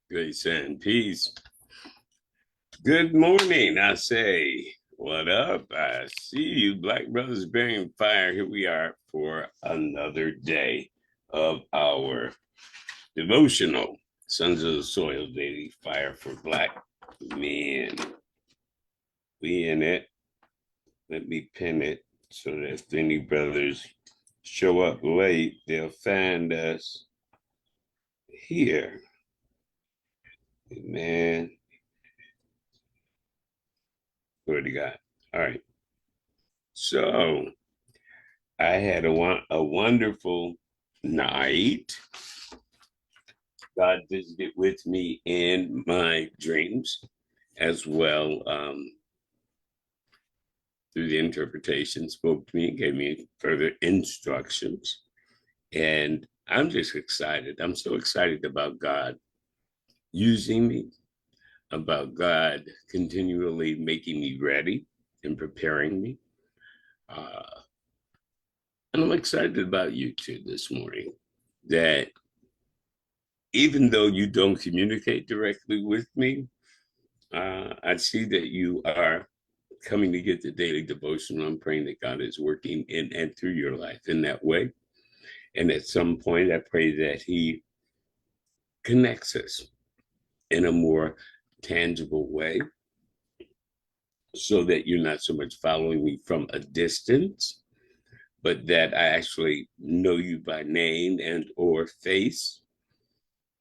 Grace and peace. Good morning, I say. What up? I see you, Black Brothers bearing fire. Here we are for another day of our devotional. Sons of the Soil Daily Fire for Black Men. We in it. Let me pin it so that if any brothers show up late, they'll find us here. Man, what do you got? All right. So I had a wonderful night. God visited with me in my dreams as well, through the interpretation, spoke to me, gave me further instructions. And I'm just excited. I'm so excited about God using me, about God continually making me ready and preparing me. Uh, and I'm excited about you too this morning, that even though you don't communicate directly with me, I see that you are coming to get the daily devotion. I'm praying that God is working in and through your life in that way. And at some point, I pray that He connects us in a more tangible way so that you're not so much following me from a distance, but that I actually know you by name and or face,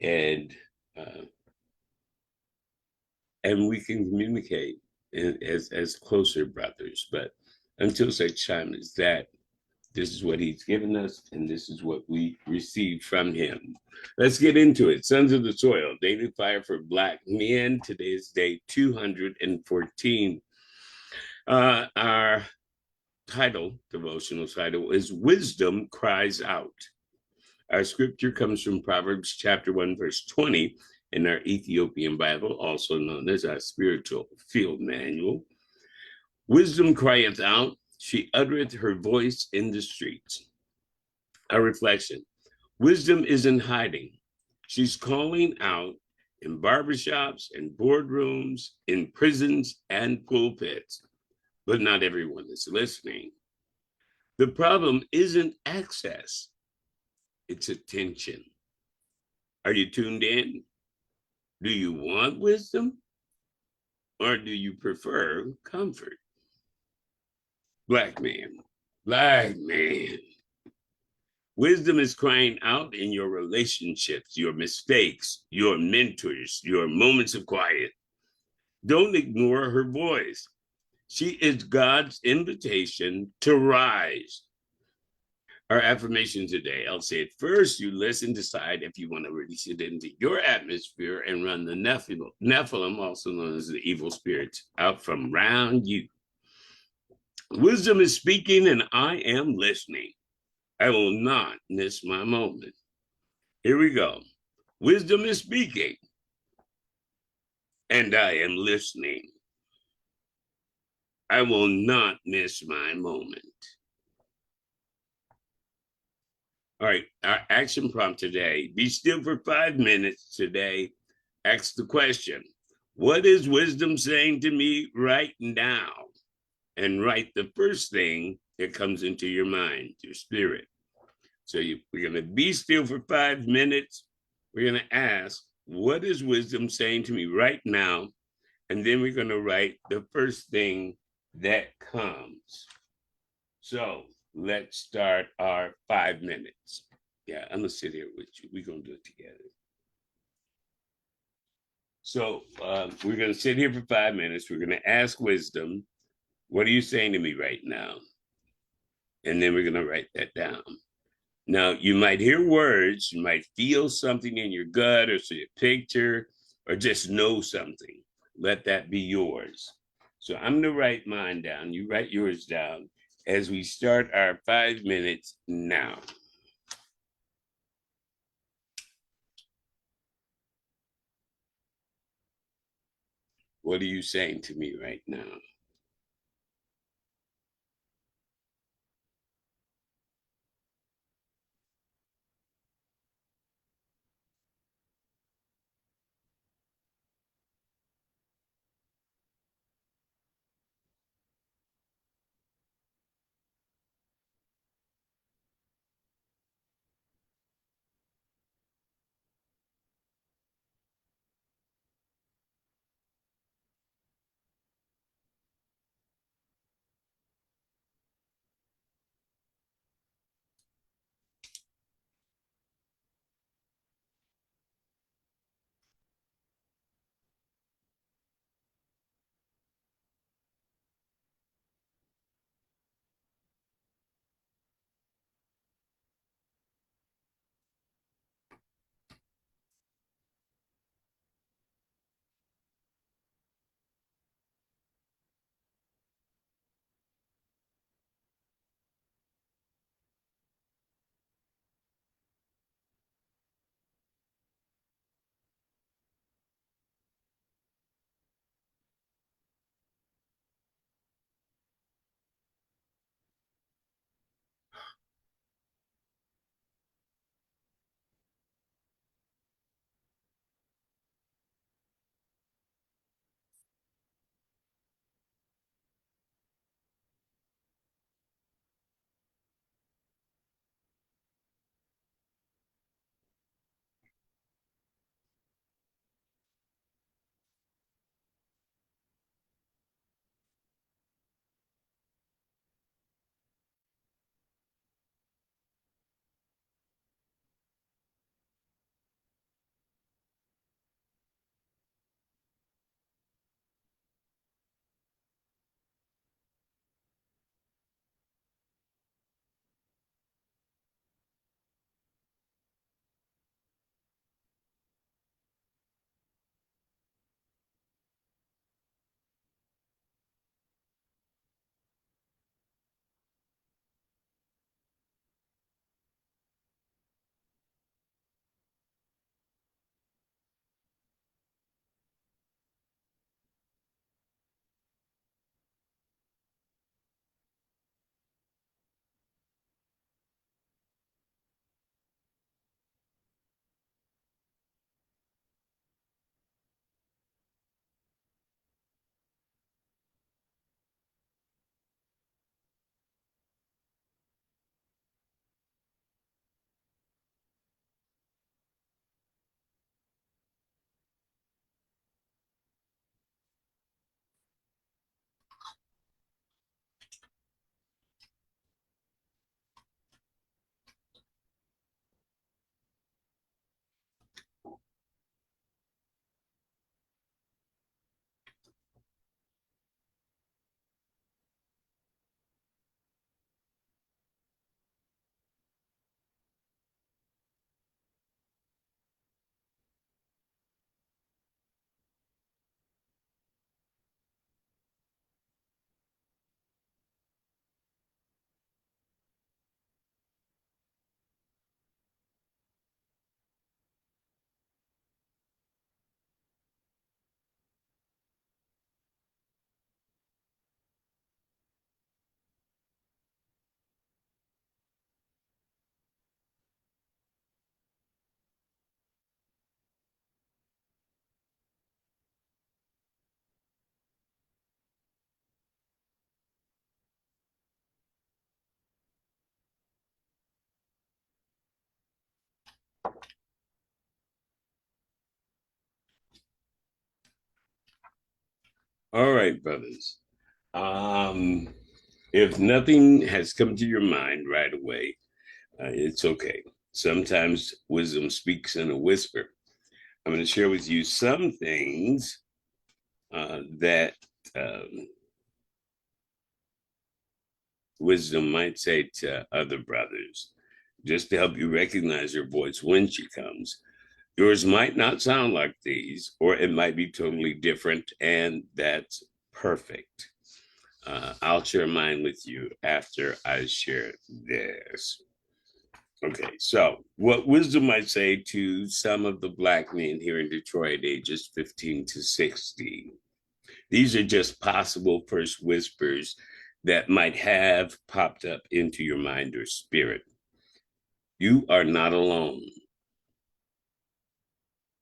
and uh, and we can communicate as closer brothers. But until such time as that, this is what He's given us, and this is what we receive from Him. Let's get into it. Sons of the Soil, Daily Fire for Black Men. Today is day 214. Our devotional title, is Wisdom Cries Out. Our scripture comes from Proverbs chapter 1, verse 20 in our Ethiopian Bible, also known as our spiritual field manual. Wisdom crieth out, she uttereth her voice in the streets. Our reflection: wisdom isn't hiding. She's calling out in barbershops and boardrooms, in prisons and pulpits, but not everyone is listening. The problem isn't access, it's attention. Are you tuned in? Do you want wisdom, or do you prefer comfort? Black man, black man. Wisdom is crying out in your relationships, your mistakes, your mentors, your moments of quiet. Don't ignore her voice. She is God's invitation to rise. Our affirmation today, I'll say it first. You listen, decide if you want to release it into your atmosphere and run the Nephilim, also known as the evil spirits, out from around you. Wisdom is speaking, and I am listening. I will not miss my moment. Here we go. Wisdom is speaking, and I am listening. I will not miss my moment. All right, our action prompt today: be still for 5 minutes today. Ask the question, what is wisdom saying to me right now? And write the first thing that comes into your mind, your spirit. So we're going to be still for 5 minutes. We're going to ask, what is wisdom saying to me right now? And then we're going to write the first thing that comes. So let's start our 5 minutes. Yeah, I'm going to sit here with you. We're going to do it together. So we're going to sit here for 5 minutes. We're going to ask wisdom, what are you saying to me right now? And then we're going to write that down. Now, you might hear words, you might feel something in your gut or see a picture or just know something. Let that be yours. So I'm going to write mine down. You write yours down as we start our 5 minutes now. What are you saying to me right now? All right, brothers. Um, if nothing has come to your mind right away, it's okay. Sometimes wisdom speaks in a whisper. I'm going to share with you some things that um, wisdom might say to other brothers, just to help you recognize her voice when she comes. Yours might not sound like these, or it might be totally different, and that's perfect. I'll share mine with you after I share this. Okay, so what wisdom might say to some of the Black men here in Detroit, ages 15 to 60? These are just possible first whispers that might have popped up into your mind or spirit. You are not alone.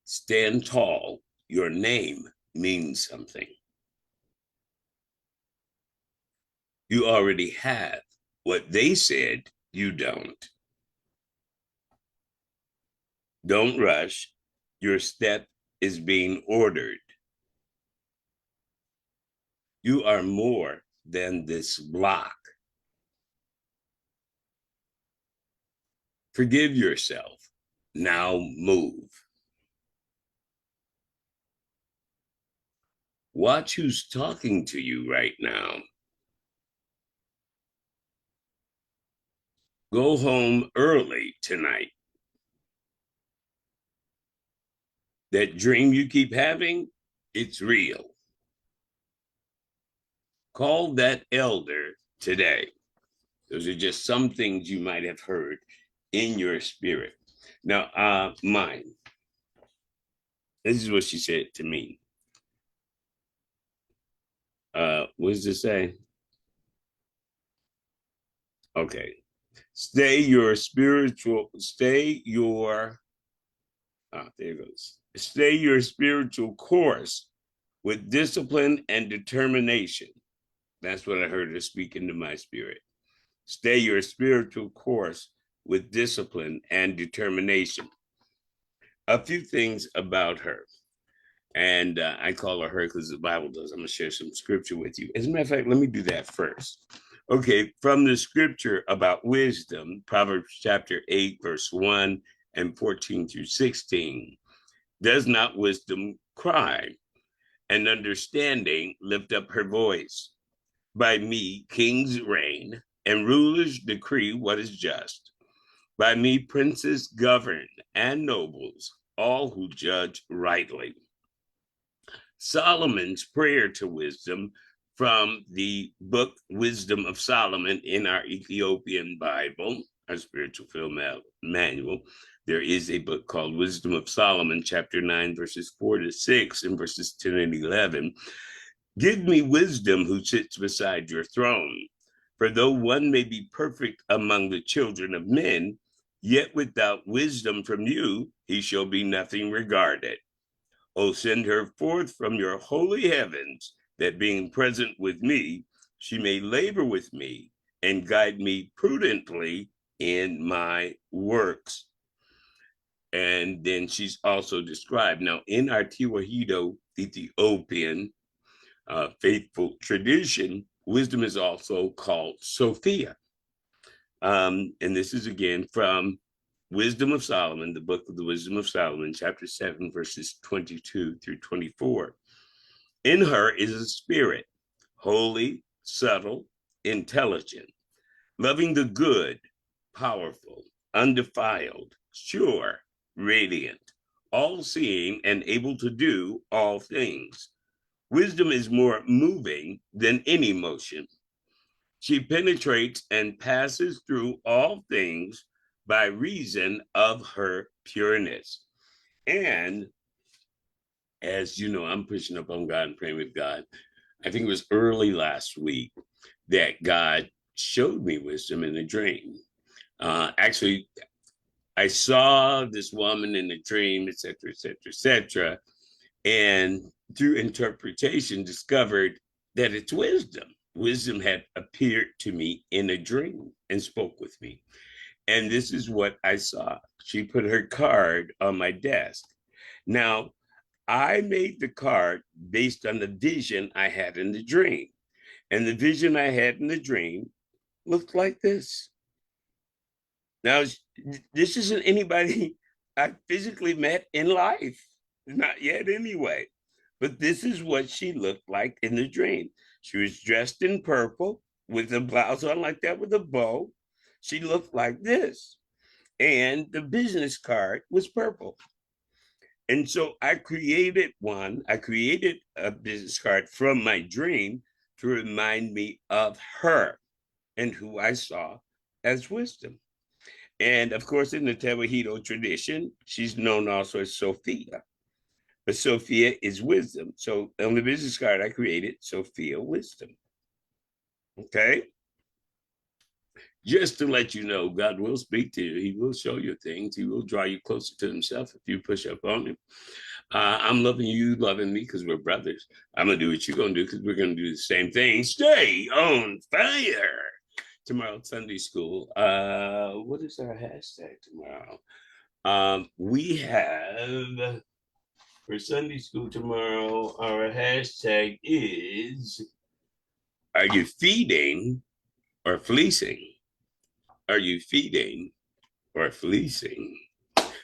Stand tall. Your name means something. You already have what they said you don't. Don't rush. Your step is being ordered. You are more than this block. Forgive yourself. Now move. Watch who's talking to you right now. Go home early tonight. That dream you keep having, it's real. Call that elder today. Those are just some things you might have heard in your spirit. Now, mine, this is what she said to me. What does it say? Okay. There it goes. Stay your spiritual course with discipline and determination. That's what I heard her speak into my spirit. Stay your spiritual course with discipline and determination. A few things about her. And I call her because the Bible does. I'm going to share some scripture with you. As a matter of fact, let me do that first. Okay, from the scripture about wisdom, Proverbs chapter 8, verse 1 and 14 through 16. Does not wisdom cry, and understanding lift up her voice? By me, kings reign, and rulers decree what is just. By me, princes govern, and nobles, all who judge rightly. Solomon's prayer to wisdom from the book Wisdom of Solomon in our Ethiopian Bible, our spiritual film manual. There is a book called Wisdom of Solomon, chapter 9, verses 4 to 6, and verses 10 and 11. Give me wisdom who sits beside your throne. For though one may be perfect among the children of men, yet without wisdom from you, he shall be nothing regarded. O send her forth from your holy heavens, that being present with me, she may labor with me and guide me prudently in my works. And then she's also described. Now, in our Tewahedo Ethiopian faithful tradition, wisdom is also called Sophia. And this is again from Wisdom of Solomon, the book of the Wisdom of Solomon, chapter 7, verses 22 through 24. In her is a spirit, holy, subtle, intelligent, loving the good, powerful, undefiled, sure, radiant, all seeing, and able to do all things. Wisdom is more moving than any motion. She penetrates and passes through all things by reason of her pureness. And as you know, I'm pushing up on God and praying with God. I think it was early last week that God showed me wisdom in a dream. Actually, I saw this woman in a dream, et cetera, et cetera, et cetera, and through interpretation discovered that it's wisdom. Wisdom had appeared to me in a dream and spoke with me. And this is what I saw. She put her card on my desk. Now, I made the card based on the vision I had in the dream. And the vision I had in the dream looked like this. Now, this isn't anybody I physically met in life, not yet anyway. But this is what she looked like in the dream. She was dressed in purple with a blouse on like that with a bow. She looked like this. And the business card was purple. And so I created a business card from my dream to remind me of her and who I saw as wisdom. And of course, in the Tewahedo tradition, she's known also as Sophia. But Sophia is wisdom. So on the business card I created, Sophia Wisdom. Okay? Just to let you know, God will speak to you. He will show you things. He will draw you closer to himself if you push up on him. I'm loving you, loving me, because we're brothers. I'm going to do what you're going to do because we're going to do the same thing. Stay on fire. Tomorrow, Sunday school. What is our hashtag tomorrow? We have for Sunday school tomorrow, our hashtag is, are you feeding or fleecing? Are you feeding or fleecing?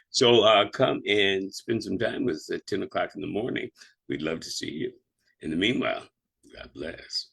So come and spend some time with us at 10 o'clock in the morning. We'd love to see you. In the meanwhile, God bless.